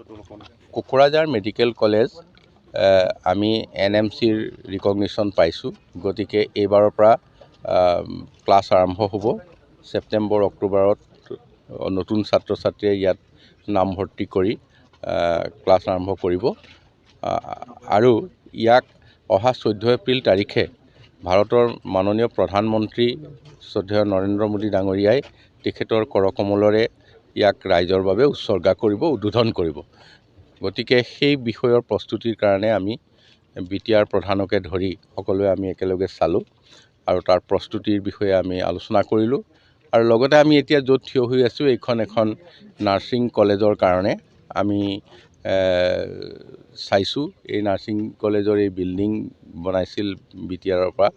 Kokrajhar medical college আমি NMCৰ recognition পাইছোঁ গতিকে এইবাৰৰ পৰা ক্লাছ আৰম্ভ হ'ব ছেপ্টেম্বৰ অক্টোবৰত নতুন ছাত্ৰ ছাত্ৰীয়ে ইয়াত নামভৰ্তি কৰি ক্লাছ আৰম্ভ কৰিব আৰু ইয়াক অহা 14 এপ্ৰিল তাৰিখে ভাৰতৰ মাননীয় প্ৰধানমন্ত্ৰী শ্ৰদ্ধেয় নৰেন্দ্ৰ মোদী ডাঙৰীয়াই তেখেতৰ কৰকমলৰে ইয়াক ৰাইজৰ বাবে উৎসৰ্গা কৰিব উদ্বোধন কৰিব গতিকে সেই বিষয়ৰ প্ৰস্তুতিৰ কাৰণে আমি বিটিআৰ প্ৰধানকে ধৰি সকলোৱে আমি একেলগে চালোঁ আৰু তাৰ প্ৰস্তুতিৰ বিষয়ে আমি আলোচনা কৰিলোঁ আৰু লগতে আমি এতিয়া য'ত থিয় হৈ আছোঁ এইখন এখন নাৰ্ছিং কলেজৰ কাৰণে আমি চাইছোঁ এই নাৰ্ছিং কলেজৰ এই বিল্ডিং বনাইছিল বিটিআৰৰ পৰা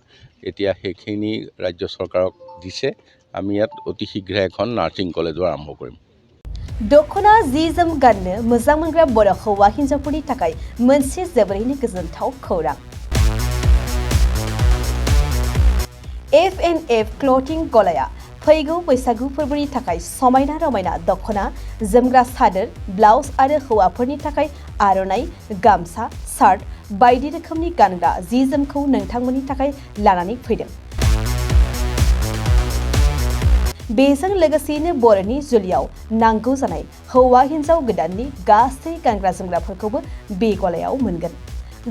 এতিয়া সেইখিনি ৰাজ্য চৰকাৰক দিছে আমি ইয়াত অতি শীঘ্ৰে এখন নাৰ্ছিং কলেজৰ আৰম্ভ কৰিম दखना जि जोम गाननो मोजां मोनग्रा बर' हौवा हिन्जावफोरनि थाखाय मोनसे जोबोरैनो गोजोनथाव खौरां F&F क्लथिं गलाया फैगौ बैसागु फोरबोनि थाखाय समायना रमायना दखना जोमग्रा सादोर ब्लाउज आरो हौवाफोरनि थाखाय आर'नाइ गामसा शार्ट बायदि रोखोमनि गानग्रा जि जोमखौ नोंथांमोननि थाखाय लानानै फैदों बेजों लोगोसेनो बर'नि जुलियाव नांगौ जानाय हौवा हिन्जाव गोदाननि गासै गानग्रा जोमग्राफोरखौबो बे गलायाव मोनगोन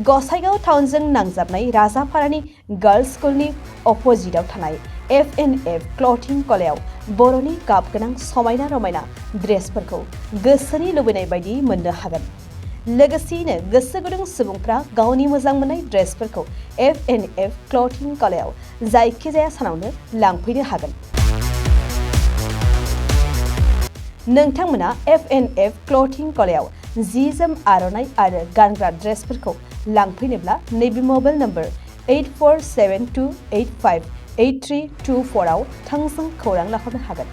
गसाइगाव टाउनजों नांजाबनाय राजापारानि गार्लस स्कुलनि अपोजिटआव थानाय F&F क्लथिं गलायाव बर'नि गाब गोनां समायना रमायना ड्रेसफोरखौ गोसोनि लुबैनाय बायदि मोननो हागोन लोगोसेनो गोसो गुदुं सुबुंफ्रा गावनि मोजां मोननाय ड्रेसफोरखौ F&F क्लथिं गलायाव जायखिजाया सानावनो लांफैनो हागोन नोंथांमोना F&F क्लथिं गलायाव जि जोम आर'नाइ आरो गानग्रा ड्रेसफोरखौ लांफैनोब्ला नैबे मबाइल नम्बर 8472858324 आव थोंजों खौरां लाहरनो हागोन